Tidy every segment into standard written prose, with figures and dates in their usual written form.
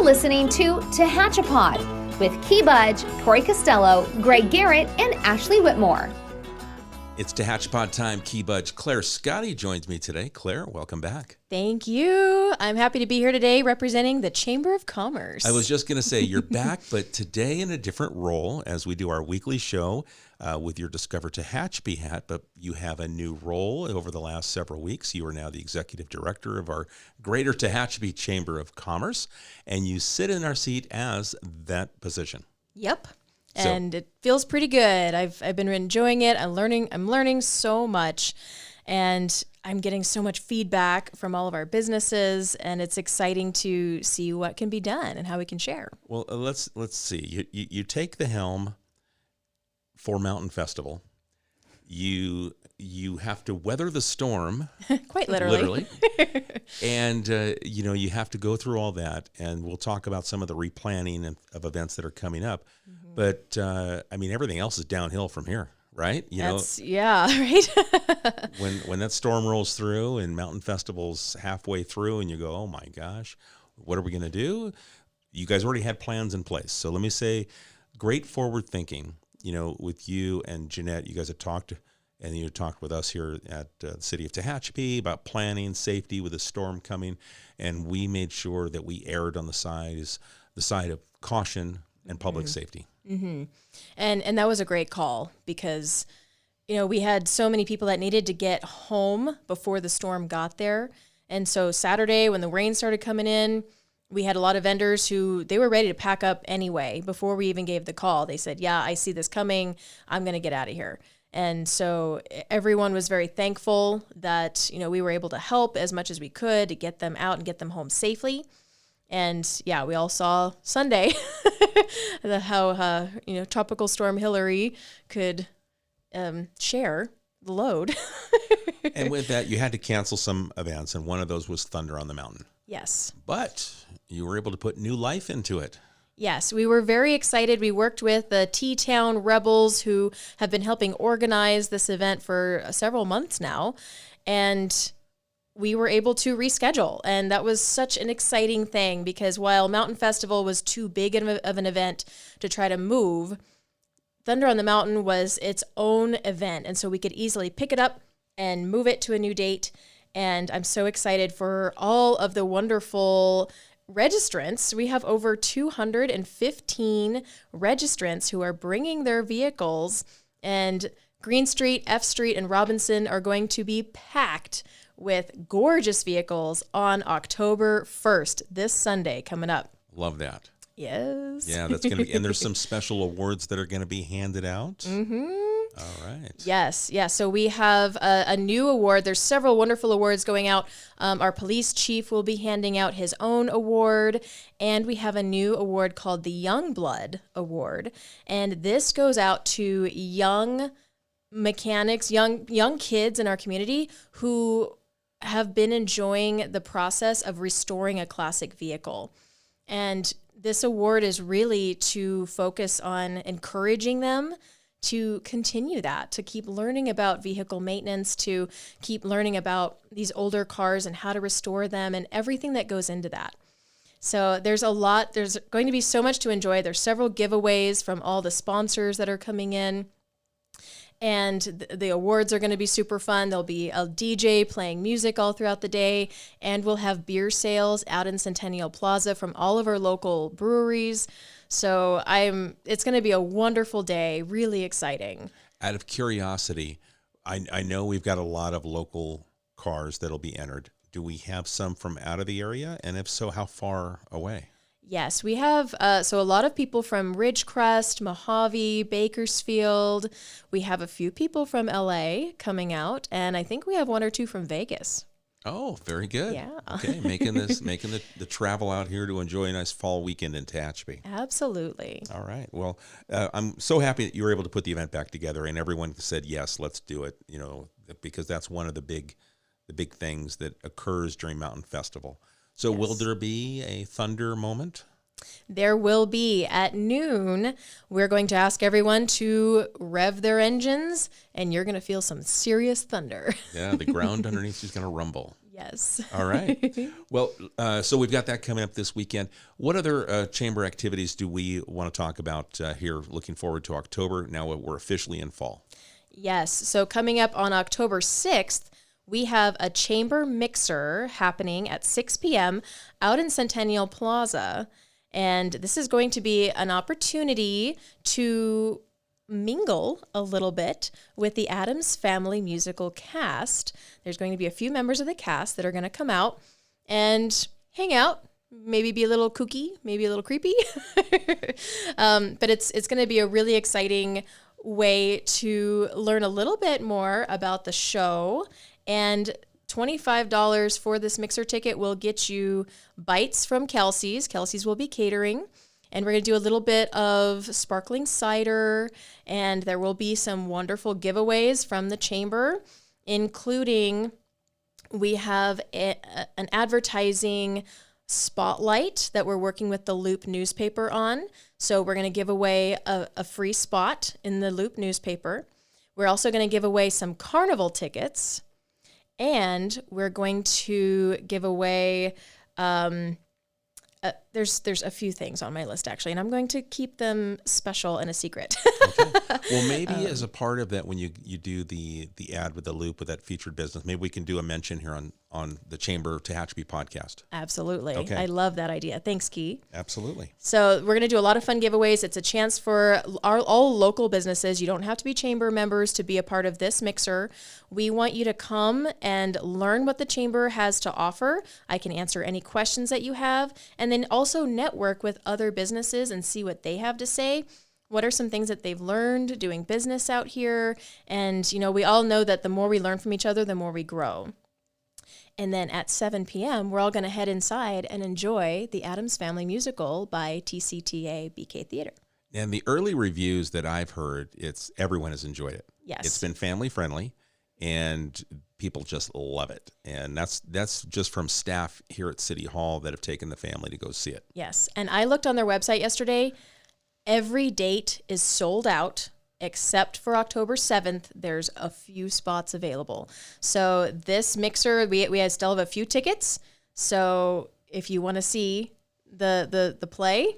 You're listening to Tehachapi with Key Budge, Tori Costello, Greg Garrett, and Ashley Whitmore. It's Tehachapi time. Key Budge Clare Scotti joins me today. Clare, welcome back. Thank you. I'm happy to be here today representing the Chamber of Commerce. I was just going to say you're back, but today in a different role as we do our weekly show with your Discover Tehachapi hat, but you have a new role over the last several weeks. You are now the executive director of our Greater Tehachapi Chamber of Commerce, and you sit in our seat as that position. Yep. And it feels pretty good. I've been enjoying it. I'm learning so much, and I'm getting so much feedback from all of our businesses, and it's exciting to see what can be done and how we can share. Well, let's see. You take the helm for Mountain Festival. You have to weather the storm, quite literally. And you have to go through all that, and we'll talk about some of the replanning of events that are coming up. Mm-hmm. But everything else is downhill from here, right? Right. when that storm rolls through and Mountain Festival's halfway through, and you go, oh my gosh, what are we going to do? You guys already had plans in place, so let me say, great forward thinking. With you and Jeanette, you guys have talked. And you talked with us here at the city of Tehachapi about planning safety with a storm coming, and we made sure that we erred on the side of caution and public safety. Mm-hmm. And that was a great call because, we had so many people that needed to get home before the storm got there. And so Saturday when the rain started coming in, we had a lot of vendors who they were ready to pack up anyway before we even gave the call. They said, yeah, I see this coming. I'm going to get out of here. And so everyone was very thankful that, we were able to help as much as we could to get them out and get them home safely. And yeah, we all saw Sunday how, Tropical Storm Hillary could share the load. And with that, you had to cancel some events, and one of those was Thunder on the Mountain. Yes. But you were able to put new life into it. Yes, we were very excited. We worked with the T-Town Rebels who have been helping organize this event for several months now, and we were able to reschedule. And that was such an exciting thing because while Mountain Festival was too big of an event to try to move, Thunder on the Mountain was its own event, and so we could easily pick it up and move it to a new date. And I'm so excited for all of the wonderful registrants. We have over 215 registrants who are bringing their vehicles, and Green Street, F Street, and Robinson are going to be packed with gorgeous vehicles on October 1st, this Sunday coming up. Love that. Yes. Yeah, that's going to be, and there's some special awards that are going to be handed out. Mm-hmm. All right. Yes. Yeah. So we have a new award. There's several wonderful awards going out. Our police chief will be handing out his own award, and we have a new award called the Young Blood Award. And this goes out to young mechanics, young kids in our community who have been enjoying the process of restoring a classic vehicle. And this award is really to focus on encouraging them to continue that, to keep learning about vehicle maintenance, to keep learning about these older cars and how to restore them and everything that goes into that. So there's going to be so much to enjoy. There's several giveaways from all the sponsors that are coming in. And the awards are going to be super fun. There'll be a DJ playing music all throughout the day, and we'll have beer sales out in Centennial Plaza from all of our local breweries. So it's going to be a wonderful day, really exciting. Out of curiosity, I know we've got a lot of local cars that'll be entered. Do we have some from out of the area? And if so, how far away? Yes, we have so a lot of people from Ridgecrest, Mojave, Bakersfield. We have a few people from LA coming out, and I think we have one or two from Vegas. Oh, very good. Yeah. Okay, making the travel out here to enjoy a nice fall weekend in Tehachapi. Absolutely. All right. Well, I'm so happy that you were able to put the event back together, and everyone said yes, let's do it. Because that's one of the big things that occurs during Mountain Festival. So yes. Will there be a thunder moment? There will be. At noon, we're going to ask everyone to rev their engines, and you're going to feel some serious thunder. Yeah, the ground underneath is going to rumble. Yes. All right. Well, so we've got that coming up this weekend. What other chamber activities do we want to talk about here? Looking forward to October. Now we're officially in fall. Yes. So coming up on October 6th, we have a chamber mixer happening at 6 p.m. out in Centennial Plaza. And this is going to be an opportunity to mingle a little bit with the Addams Family musical cast. There's going to be a few members of the cast that are going to come out and hang out, maybe be a little kooky, maybe a little creepy. But it's going to be a really exciting way to learn a little bit more about the show. And $25 for this mixer ticket will get you bites from Kelsey's. Kelsey's will be catering. And we're going to do a little bit of sparkling cider. And there will be some wonderful giveaways from the chamber, including we have an advertising spotlight that we're working with the Loop newspaper on. So we're going to give away a free spot in the Loop newspaper. We're also going to give away some Carnival tickets. And we're going to give away, there's a few things on my list, actually, and I'm going to keep them special and a secret. Okay. Well, maybe as a part of that, when you do the ad with the Loop with that featured business, maybe we can do a mention here on the Chamber Tehachapi podcast. Absolutely. Okay. I love that idea. Thanks, Key. Absolutely. So we're going to do a lot of fun giveaways. It's a chance for all local businesses. You don't have to be chamber members to be a part of this mixer. We want you to come and learn what the chamber has to offer. I can answer any questions that you have, and then also network with other businesses and see what they have to say. What are some things that they've learned doing business out here? And, we all know that the more we learn from each other, the more we grow. And then at 7 p.m., we're all going to head inside and enjoy the Addams Family musical by TCTA BK Theater. And the early reviews that I've heard, everyone has enjoyed it. Yes. It's been family friendly, and people just love it. And that's just from staff here at City Hall that have taken the family to go see it. Yes. And I looked on their website yesterday. Every date is sold out. Except for October 7th, there's a few spots available. So this mixer, we still have a few tickets. So if you want to see the play,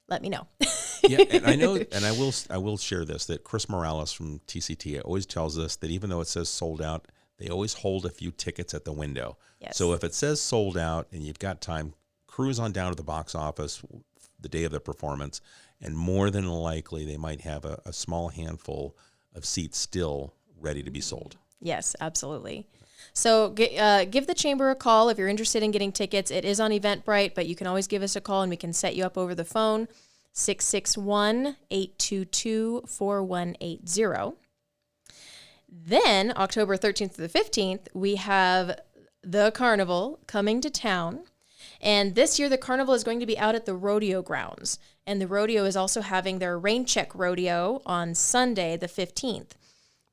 let me know. Yeah, and I know, and I will share this, that Chris Morales from TCT always tells us that even though it says sold out, they always hold a few tickets at the window. Yes. So if it says sold out and you've got time, cruise on down to the box office the day of the performance, and more than likely they might have a small handful of seats still ready to be sold. Yes, absolutely. So give the chamber a call if you're interested in getting tickets. It is on Eventbrite, but you can always give us a call and we can set you up over the phone, 661-822-4180. Then October 13th to the 15th, we have the Carnival coming to town. And this year, the Carnival is going to be out at the rodeo grounds. And the rodeo is also having their rain check rodeo on Sunday, the 15th.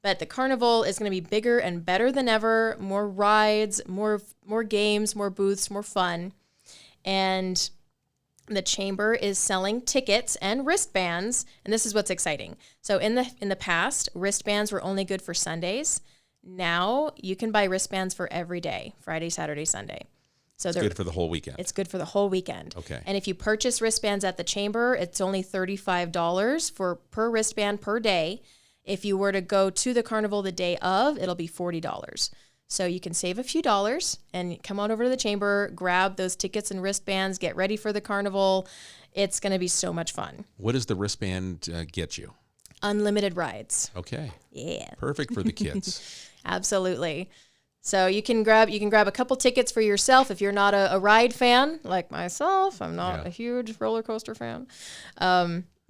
But the Carnival is going to be bigger and better than ever. More rides, more games, more booths, more fun. And the chamber is selling tickets and wristbands. And this is what's exciting. So in the past, wristbands were only good for Sundays. Now you can buy wristbands for every day, Friday, Saturday, Sunday. So it's good for the whole weekend. It's good for the whole weekend. Okay. And if you purchase wristbands at the chamber, it's only $35 per wristband per day. If you were to go to the Carnival the day of, it'll be $40. So you can save a few dollars and come on over to the chamber, grab those tickets and wristbands, get ready for the Carnival. It's going to be so much fun. What does the wristband get you? Unlimited rides. Okay. Yeah. Perfect for the kids. Absolutely. So you can grab a couple tickets for yourself if you're not a ride fan like myself. I'm not a huge roller coaster fan.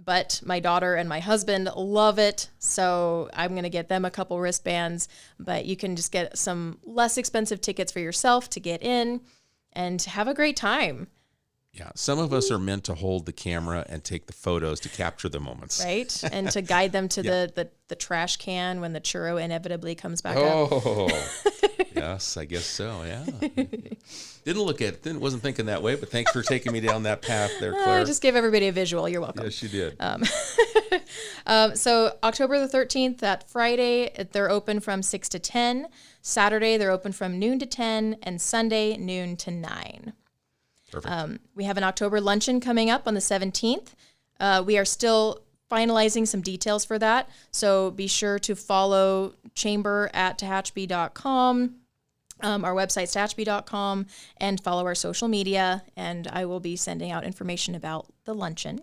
But my daughter and my husband love it, so I'm going to get them a couple wristbands. But you can just get some less expensive tickets for yourself to get in and have a great time. Yeah, some of us are meant to hold the camera and take the photos to capture the moments. Right, and to guide them to the trash can when the churro inevitably comes back up. Oh, yes, I guess so, yeah. Wasn't thinking that way, but thanks for taking me down that path there, Claire. I just gave everybody a visual. You're welcome. Yes, you did. So October the 13th, that Friday, they're open from 6 to 10. Saturday, they're open from noon to 10. And Sunday, noon to 9. Perfect. We have an October luncheon coming up on the 17th. We are still finalizing some details for that. So be sure to follow chamber@tehachapi.com. Our website's tehachapi.com, and follow our social media, and I will be sending out information about the luncheon.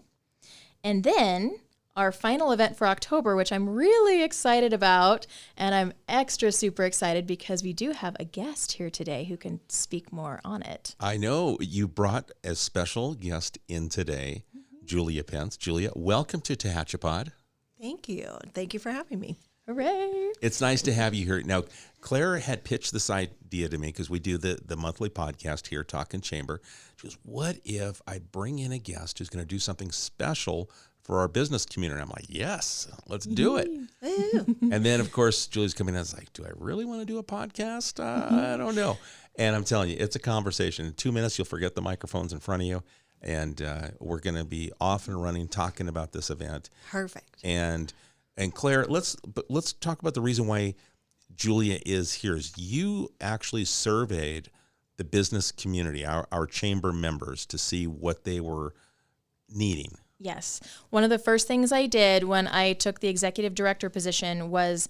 And then our final event for October, which I'm really excited about, and I'm extra super excited because we do have a guest here today who can speak more on it. I know you brought a special guest in today, Julia Pence. Julia, welcome to Tehachapi. Thank you. Thank you for having me. Hooray! It's nice to have you here. Now, Claire had pitched this idea to me because we do the monthly podcast here, Talkin' Chamber. She goes, what if I bring in a guest who's going to do something special for our business community? I'm like, yes, let's do it. And then, of course, Julie's coming in. I was like, do I really want to do a podcast? I don't know. And I'm telling you, it's a conversation. In 2 minutes, you'll forget the microphones in front of you. And we're going to be off and running talking about this event. Perfect. And Claire, let's talk about the reason why Julia is here. Is you actually surveyed the business community, our chamber members, to see what they were needing. Yes. One of the first things I did when I took the executive director position was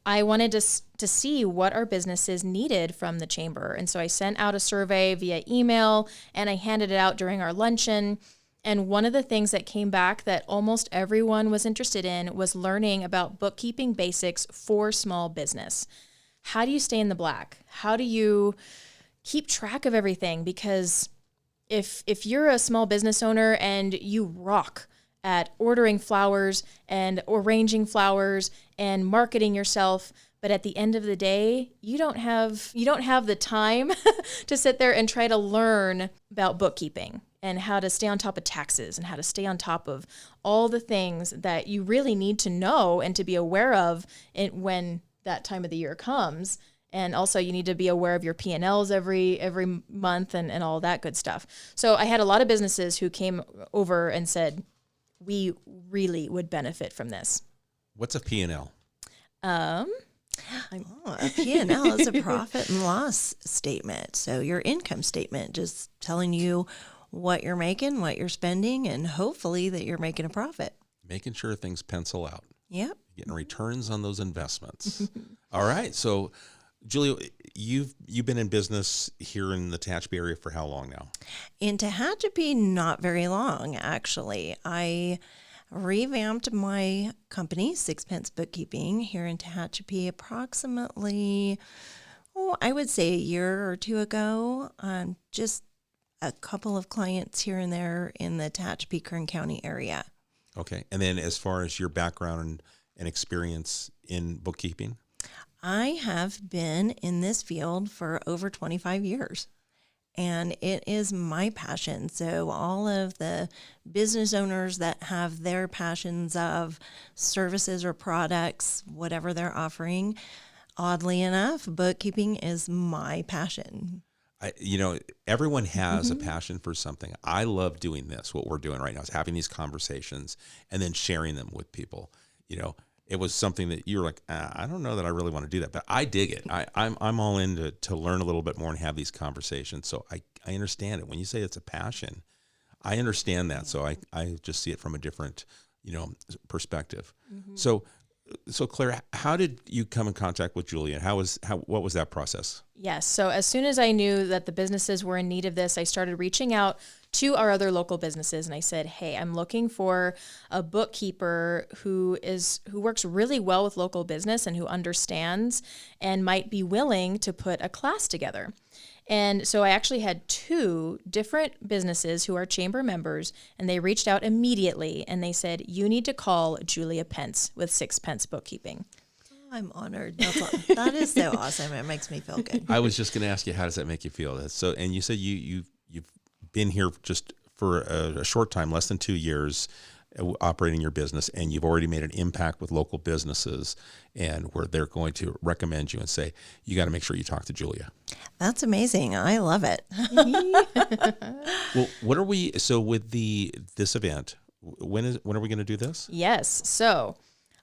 I wanted to see what our businesses needed from the chamber. And so I sent out a survey via email, and I handed it out during our luncheon. And one of the things that came back that almost everyone was interested in was learning about bookkeeping basics for small business. How do you stay in the black? How do you keep track of everything? Because if you're a small business owner and you rock at ordering flowers and arranging flowers and marketing yourself, but at the end of the day, you don't have the time to sit there and try to learn about bookkeeping and how to stay on top of taxes and how to stay on top of all the things that you really need to know and to be aware of when that time of the year comes. And also you need to be aware of your P&Ls every month and all that good stuff. So I had a lot of businesses who came over and said, we really would benefit from this. What's a P&L? A P&L is a profit and loss statement. So your income statement, just telling you what you're making, what you're spending, and hopefully that you're making a profit. Making sure things pencil out. Yep. Getting returns on those investments. All right. So, Julia, you've been in business here in the Tehachapi area for how long now? In Tehachapi, not very long, actually. I revamped my company, Sixpence Bookkeeping, here in Tehachapi approximately, I would say a year or two ago. Just a couple of clients here and there in the Tehachapi, Kern County area. Okay. And then as far as your background and experience in bookkeeping? I have been in this field for over 25 years, and it is my passion. So all of the business owners that have their passions of services or products, whatever they're offering, oddly enough, bookkeeping is my passion. Everyone has a passion for something. I love doing this. What we're doing right now is having these conversations and then sharing them with people. It was something that you're like, I don't know that I really want to do that, but I dig it. I'm all in to learn a little bit more and have these conversations. So I understand it. When you say it's a passion, I understand that. So I just see it from a different, perspective. Mm-hmm. So Claire, how did you come in contact with Julia? What was that process? Yes. So as soon as I knew that the businesses were in need of this, I started reaching out to our other local businesses, and I said, hey, I'm looking for a bookkeeper who works really well with local business and who understands and might be willing to put a class together. And so I actually had 2 different businesses who are chamber members, and they reached out immediately and they said, you need to call Julia Pence with Sixpence Bookkeeping. I'm honored. That is so awesome. It makes me feel good. I was just going to ask you, how does that make you feel? And you said you've been here just for a short time, less than 2 years, operating your business, and you've already made an impact with local businesses, and where they're going to recommend you and say, you got to make sure you talk to Julia. That's amazing. I love it. Well, so with this event, when are we going to do this? Yes. So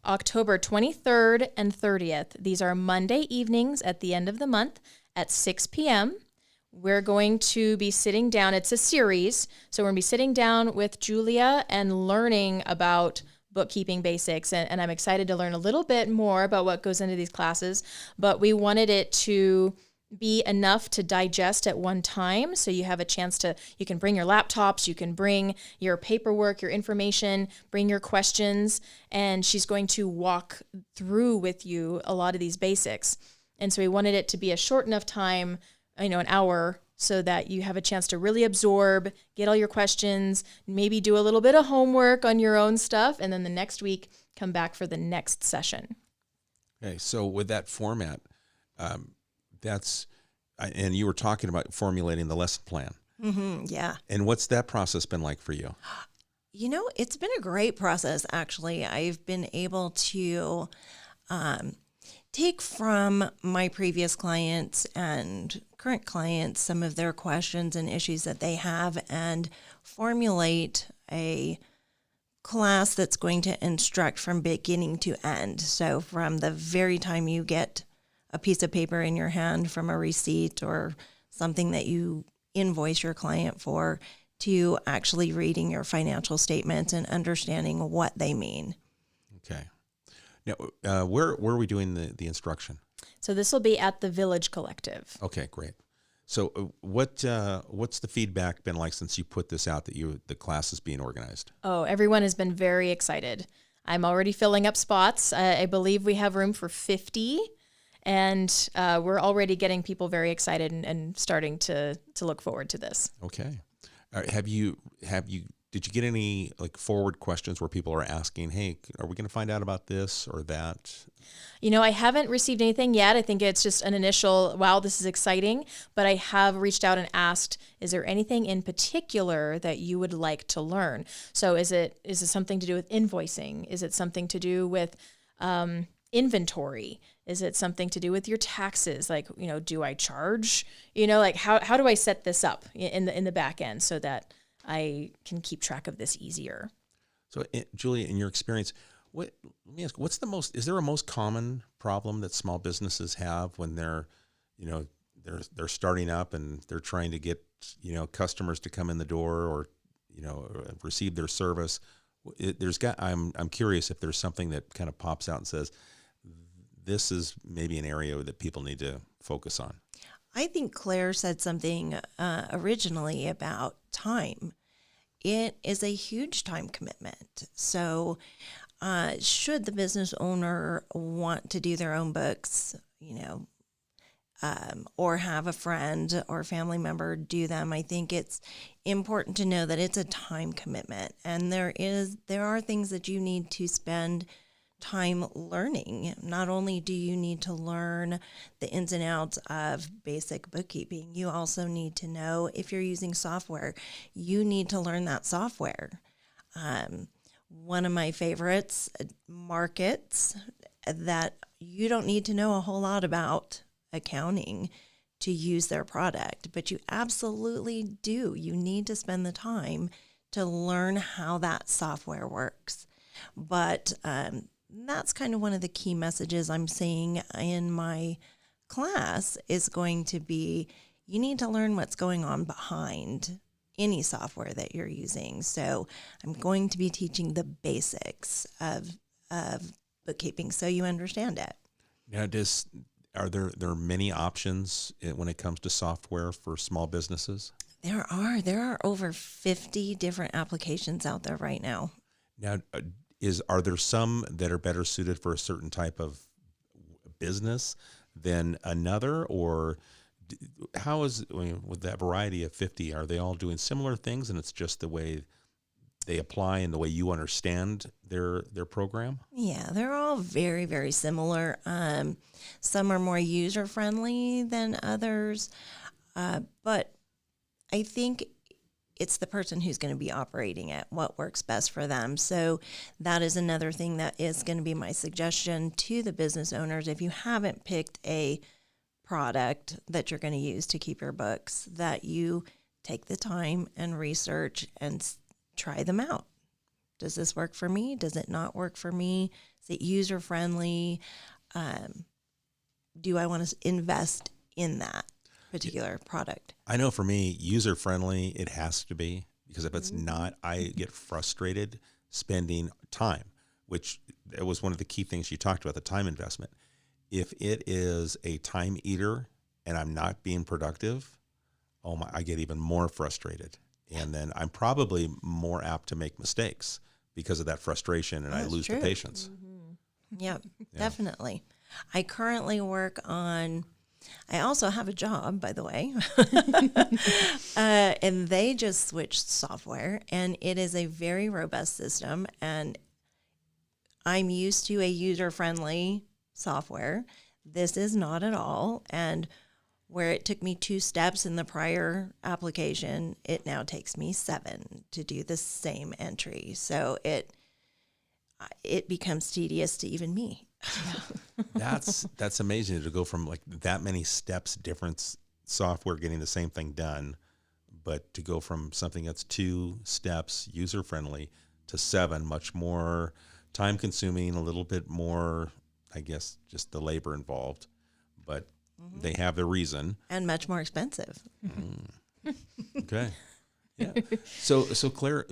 October 23rd and 30th. These are Monday evenings at the end of the month at 6 p.m. We're going to be sitting down. It's a series. So we're going to be sitting down with Julia and learning about bookkeeping basics. And I'm excited to learn a little bit more about what goes into these classes. But we wanted it to be enough to digest at one time. So you have a chance you can bring your laptops, you can bring your paperwork, your information, bring your questions. And she's going to walk through with you a lot of these basics. And so we wanted it to be a short enough time, an hour, so that you have a chance to really absorb, get all your questions, maybe do a little bit of homework on your own stuff, and then the next week come back for the next session. Okay, so with that format, and you were talking about formulating the lesson plan. Mm-hmm, yeah. And what's that process been like for you? It's been a great process, actually. I've been able to take from my previous clients and current clients some of their questions and issues that they have and formulate a class that's going to instruct from beginning to end. So from the very time you get a piece of paper in your hand from a receipt or something that you invoice your client for, to actually reading your financial statements and understanding what they mean. Okay. Now, where are we doing the instruction? So this will be at the Village Collective. Okay, great. So what's the feedback been like since you put this out that the class is being organized? Oh, everyone has been very excited. I'm already filling up spots. I believe we have room for 50, and we're already getting people very excited and starting to look forward to this. Okay. Did you get any forward questions where people are asking, hey, are we going to find out about this or that? I haven't received anything yet. I think it's just an initial, wow, this is exciting. But I have reached out and asked, is there anything in particular that you would like to learn? So is it something to do with invoicing? Is it something to do with inventory? Is it something to do with your taxes? Do I charge? How do I set this up in the back end so that I can keep track of this easier? So, Julia, in your experience, let me ask, is there a most common problem that small businesses have when they're starting up and they're trying to get, customers to come in the door or, receive their service? I'm curious if there's something that kind of pops out and says, this is maybe an area that people need to focus on. I think Claire said something originally about time. It is a huge time commitment. So should the business owner want to do their own books, or have a friend or family member do them, I think it's important to know that it's a time commitment. And there are things that you need to spend time learning. Not only do you need to learn the ins and outs of basic bookkeeping, you also need to know if you're using software, you need to learn that software. One of my favorites, markets, that you don't need to know a whole lot about accounting to use their product, but you absolutely do. You need to spend the time to learn how that software works. But that's kind of one of the key messages I'm seeing in my class is going to be, you need to learn what's going on behind any software that you're using. So I'm going to be teaching the basics of bookkeeping so you understand it. Now, are there many options when it comes to software for small businesses? There are over 50 different applications out there right now. Now, are there some that are better suited for a certain type of business than another, or with that variety of 50, are they all doing similar things and it's just the way they apply and the way you understand their program? Yeah, they're all very, very similar. Some are more user-friendly than others, but I think it's the person who's going to be operating it, what works best for them. So that is another thing that is going to be my suggestion to the business owners. If you haven't picked a product that you're going to use to keep your books, that you take the time and research and try them out. Does this work for me? Does it not work for me? Is it user friendly? Do I want to invest in that particular product? I know for me, user friendly, it has to be, because if it's not, I get frustrated spending time, which it was one of the key things you talked about, the time investment. If it is a time eater and I'm not being productive, I get even more frustrated. And then I'm probably more apt to make mistakes because of that frustration, and I lose the patience. Yep, definitely. I currently work on, I also have a job, by the way, and they just switched software, and it is a very robust system, and I'm used to a user-friendly software. This is not at all, and where it took me 2 steps in the prior application, it now takes me 7 to do the same entry. So it becomes tedious to even me. That's amazing to go from like that many steps, different software getting the same thing done, but to go from something that's 2 steps, user friendly, to 7, much more time consuming, a little bit more, I guess, just the labor involved, but they have their reason. And much more expensive. Okay. Yeah. So Claire,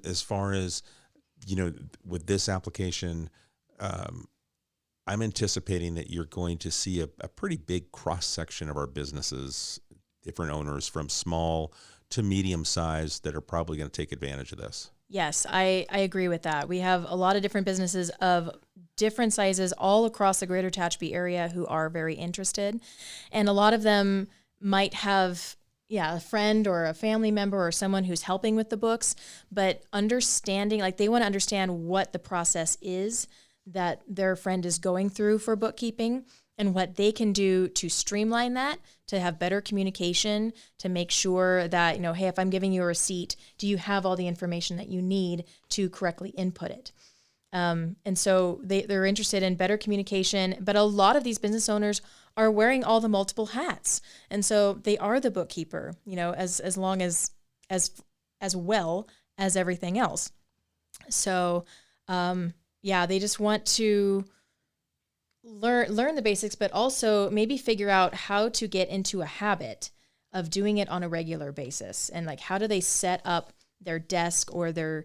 as far as, with this application, I'm anticipating that you're going to see a pretty big cross section of our businesses, different owners from small to medium size, that are probably going to take advantage of this. Yes, I agree with that. We have a lot of different businesses of different sizes all across the greater Tehachapi area who are very interested. And a lot of them might have, a friend or a family member or someone who's helping with the books, but understanding, like they want to understand what the process is that their friend is going through for bookkeeping and what they can do to streamline that, to have better communication, to make sure that, hey, if I'm giving you a receipt, do you have all the information that you need to correctly input it? And so they're interested in better communication, but a lot of these business owners are wearing all the multiple hats. And so they are the bookkeeper, as long as well as everything else. So, they just want to learn the basics, but also maybe figure out how to get into a habit of doing it on a regular basis. And like, how do they set up their desk or their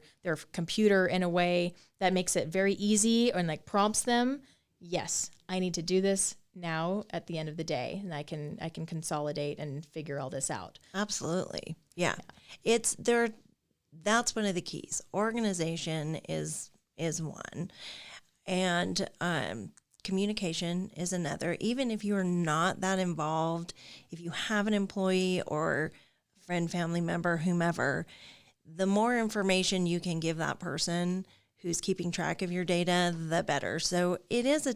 computer in a way that makes it very easy and like prompts them, yes, I need to do this now at the end of the day, and I can consolidate and figure all this out. Absolutely. Yeah. It's there. That's one of the keys. Organization is one. And, communication is another. Even if you're not that involved, if you have an employee or friend, family member, whomever, the more information you can give that person who's keeping track of your data, the better. So it is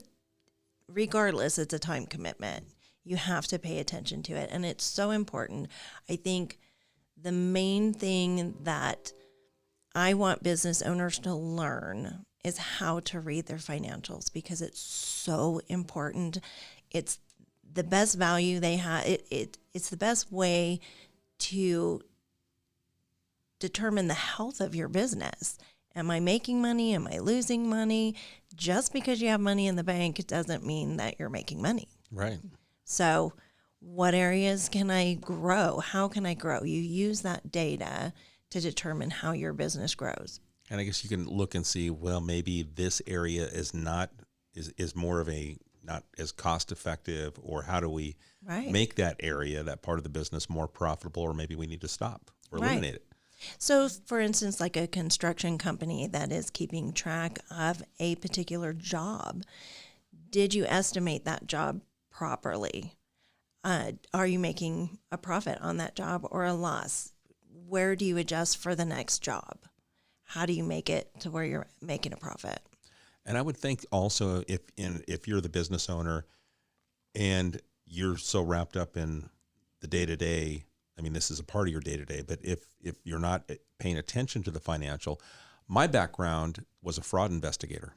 regardless, it's a time commitment. You have to pay attention to it. And it's so important. I think the main thing that I want business owners to learn is how to read their financials, because it's so important. It's the best value they have. It's the best way to determine the health of your business. Am I making money? Am I losing money? Just because you have money in the bank doesn't mean that you're making money. Right. So what areas can I grow? How can I grow? You use that data to determine how your business grows. And I guess you can look and see, well, maybe this area is more of a not as cost effective, or how do we make that area, that part of the business, more profitable, or maybe we need to stop or eliminate it. So, for instance, like a construction company that is keeping track of a particular job, did you estimate that job properly? Are you making a profit on that job or a loss? Where do you adjust for the next job? How do you make it to where you're making a profit? And I would think also if you're the business owner and you're so wrapped up in the day-to-day, I mean, this is a part of your day-to-day, but if you're not paying attention to the financial, my background was a fraud investigator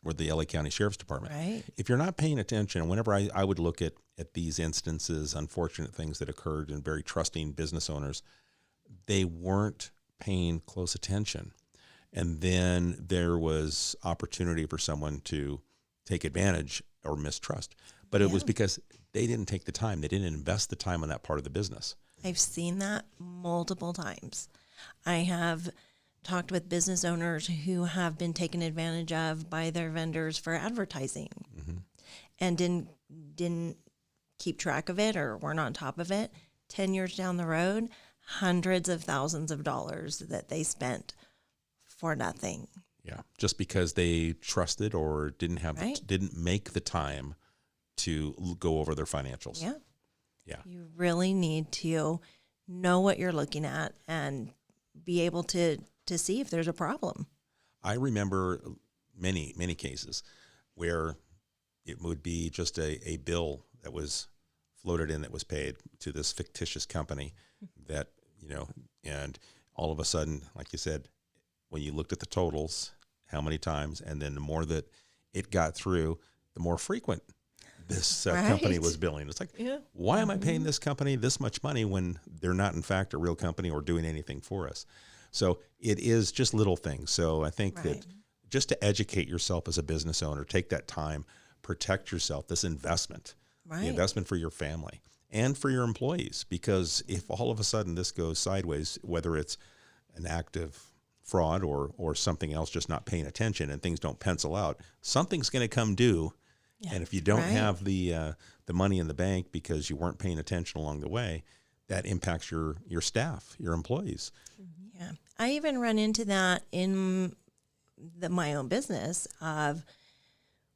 with the LA County Sheriff's Department. Right. If you're not paying attention, whenever I would look at these instances, unfortunate things that occurred in very trusting business owners, they weren't paying close attention. And then there was opportunity for someone to take advantage or mistrust. But it was because they didn't take the time. They didn't invest the time on that part of the business. I've seen that multiple times. I have talked with business owners who have been taken advantage of by their vendors for advertising and didn't keep track of it or weren't on top of it. 10 years down the road, hundreds of thousands of dollars that they spent for nothing. Yeah, just because they trusted or didn't Right. didn't make the time to go over their financials. Yeah. Yeah. You really need to know what you're looking at and be able to see if there's a problem. I remember many cases where it would be just a bill that was floated in that was paid to this fictitious company that, and all of a sudden, like you said, when you looked at the totals, how many times, and then the more that it got through, the more frequent this company Right. was billing. It's like, Yeah. why am I paying this company this much money when they're not, in fact, a real company or doing anything for us? So it is just little things. So I think Right. that just to educate yourself as a business owner, take that time, protect yourself, this investment, Right. the investment for your family and for your employees. Because if all of a sudden this goes sideways, whether it's an act of fraud or something else, just not paying attention and things don't pencil out, something's going to come due. Yeah. And if you don't Right. have the money in the bank because you weren't paying attention along the way, that impacts your staff, your employees. Yeah. I even run into that in my own business of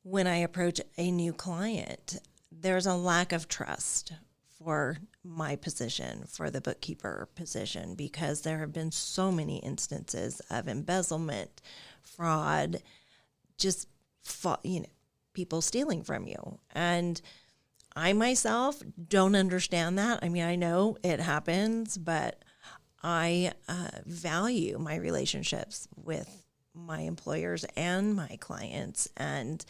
when I approach a new client, there's a lack of trust for my position, for the bookkeeper position, because there have been so many instances of embezzlement, fraud, just, people stealing from you. And I myself don't understand that. I mean, I know it happens, but I value my relationships with my employers and my clients, and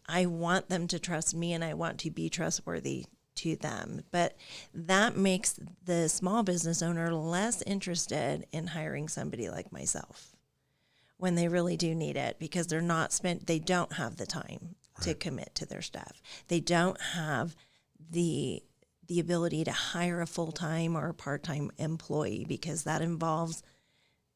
I want them to trust me and I want to be trustworthy to them. But that makes the small business owner less interested in hiring somebody like myself when they really do need it, because they don't have the time to commit to their staff. They don't have the ability to hire a full-time or a part-time employee, because that involves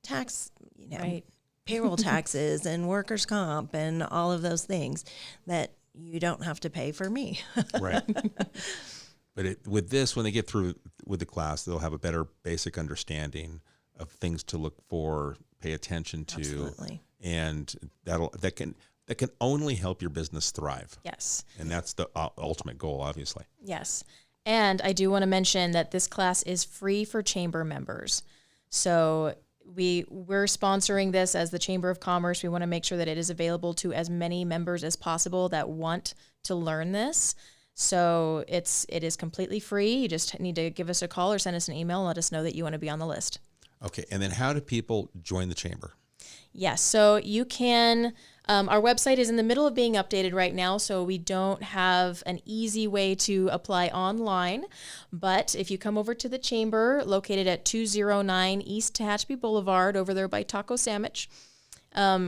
tax, Right. payroll taxes and workers' comp and all of those things that you don't have to pay for me. Right. But with this, when they get through with the class, they'll have a better basic understanding of things to look for, pay attention to, Absolutely. and that can only help your business thrive. Yes. And that's the ultimate goal, obviously. Yes. And I do want to mention that this class is free for chamber members. So we're sponsoring this as the Chamber of Commerce. We want to make sure that it is available to as many members as possible that want to learn this. So it is completely free. You just need to give us a call or send us an email and let us know that you want to be on the list. Okay. And then how do people join the chamber? Yes, so you can, our website is in the middle of being updated right now, so we don't have an easy way to apply online. But if you come over to the chamber, located at 209 East Tehachapi Boulevard, over there by Taco Sandwich,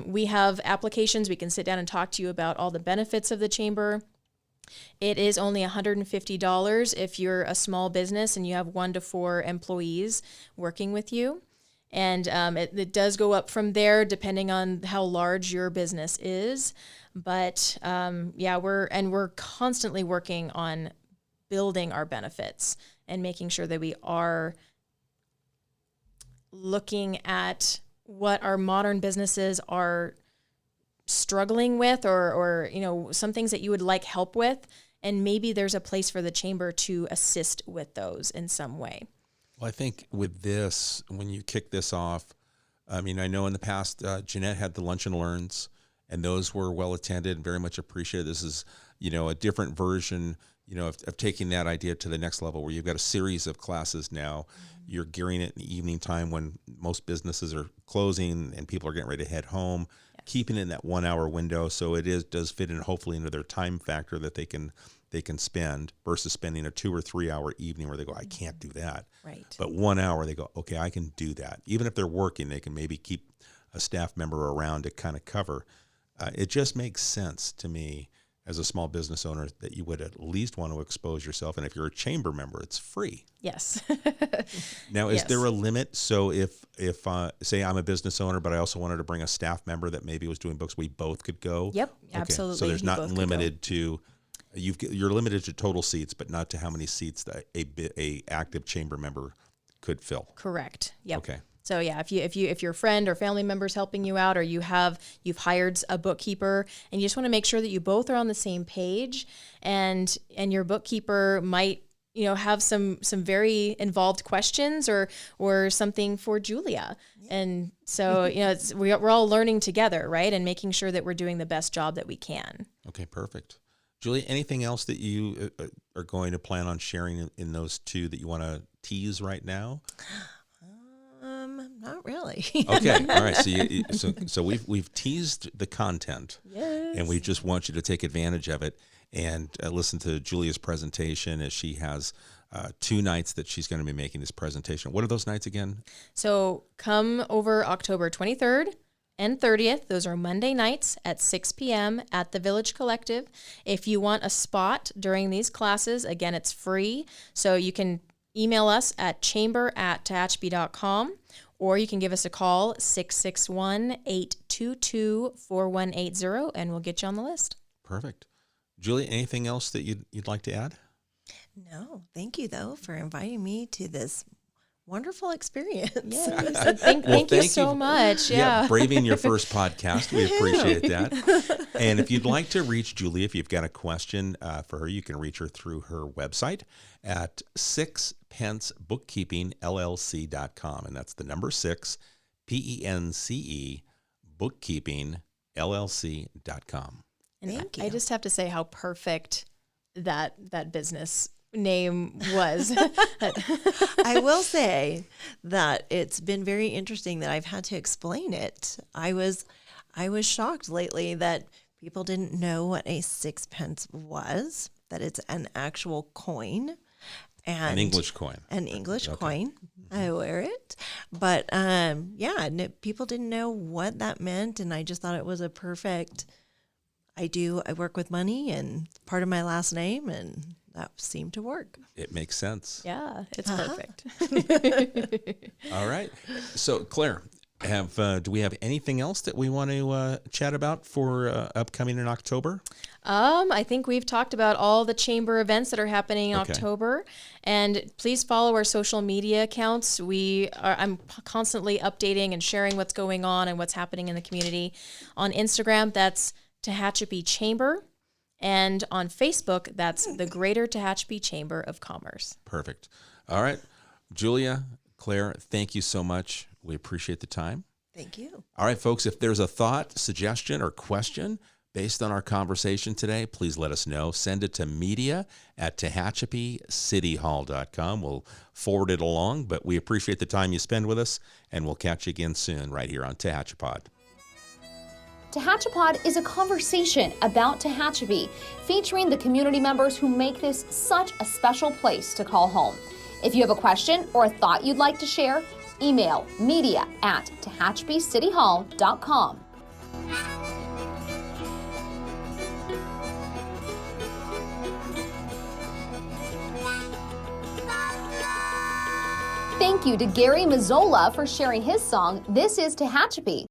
we have applications. We can sit down and talk to you about all the benefits of the chamber. It is only $150 if you're a small business and you have 1 to 4 employees working with you. And it does go up from there depending on how large your business is. But we're constantly working on building our benefits and making sure that we are looking at what our modern businesses are struggling with, or some things that you would like help with, and maybe there's a place for the chamber to assist with those in some way. Well, I think with this, when you kick this off, I mean, I know in the past, Jeanette had the lunch and learns, and those were well attended and very much appreciated. This is, a different version, of taking that idea to the next level, where you've got a series of classes now. You're gearing it in the evening time when most businesses are closing and people are getting ready to head home, keeping it in that 1 hour window. So it does fit in hopefully into their time factor that they can spend, versus spending a 2 or 3 hour evening where they go, I can't do that. Right. But 1 hour, they go, okay, I can do that. Even if they're working, they can maybe keep a staff member around to kind of cover. It just makes sense to me as a small business owner that you would at least want to expose yourself. And if you're a chamber member, it's free. Yes. Now, is Yes. there a limit? So if say I'm a business owner, but I also wanted to bring a staff member that maybe was doing books, we both could go? Yep, Okay. absolutely. So there's You not both could go. limited to, you're limited to total seats, but not to how many seats that a active chamber member could fill. Correct. Yep. Okay. So yeah, if your friend or family member's helping you out, or you've hired a bookkeeper, and you just want to make sure that you both are on the same page, and your bookkeeper might have some very involved questions or something for Julia, and so we're all learning together, right, and making sure that we're doing the best job that we can. Okay, perfect. Julia, anything else that you are going to plan on sharing in those two that you want to tease right now? Not really. Okay, all right. So we've teased the content, Yes. and we just want you to take advantage of it and listen to Julia's presentation as she has 2 nights that she's going to be making this presentation. What are those nights again? So come over October 23rd and 30th. Those are Monday nights at 6 p.m. at the Village Collective. If you want a spot during these classes, again, it's free. So you can email us at chamber@tehachapi.com, or you can give us a call, 661-822-4180, and we'll get you on the list. Perfect. Julia, anything else that you'd like to add? No, thank you though for inviting me to this wonderful experience. Yes. Thank you so much. Yeah. Braving your first podcast. We appreciate that. And if you'd like to reach Julia, if you've got a question for her, you can reach her through her website at 6PenceBookkeepingLLC.com. And that's the number 6, PENCE, bookkeepingllc.com. And Thank you. I just have to say how perfect that business name was. I will say that it's been very interesting that I've had to explain it. I was shocked lately that people didn't know what a 6 pence was, that it's an actual coin. And An English coin. An English Okay. coin. I wear it. But people didn't know what that meant, and I just thought it was a perfect, I work with money and part of my last name, and that seemed to work. It makes sense. Yeah, it's perfect. All right. So, Claire, do we have anything else that we want to chat about for upcoming in October? I think we've talked about all the chamber events that are happening in October, and please follow our social media accounts. I'm constantly updating and sharing what's going on and what's happening in the community. On Instagram, that's Tehachapi Chamber, and on Facebook, that's the Greater Tehachapi Chamber of Commerce. Perfect. All right. Julia, Claire, thank you so much. We appreciate the time. Thank you. All right, folks, if there's a thought, suggestion, or question based on our conversation today, please let us know. Send it to media@TehachapiCityHall.com. We'll forward it along, but we appreciate the time you spend with us, and we'll catch you again soon right here on Tehachapod. Tehachapod is a conversation about Tehachapi, featuring the community members who make this such a special place to call home. If you have a question or a thought you'd like to share, email media@TehachapiCityHall.com. Thank you to Gary Mazzola for sharing his song, This is Tehachapi.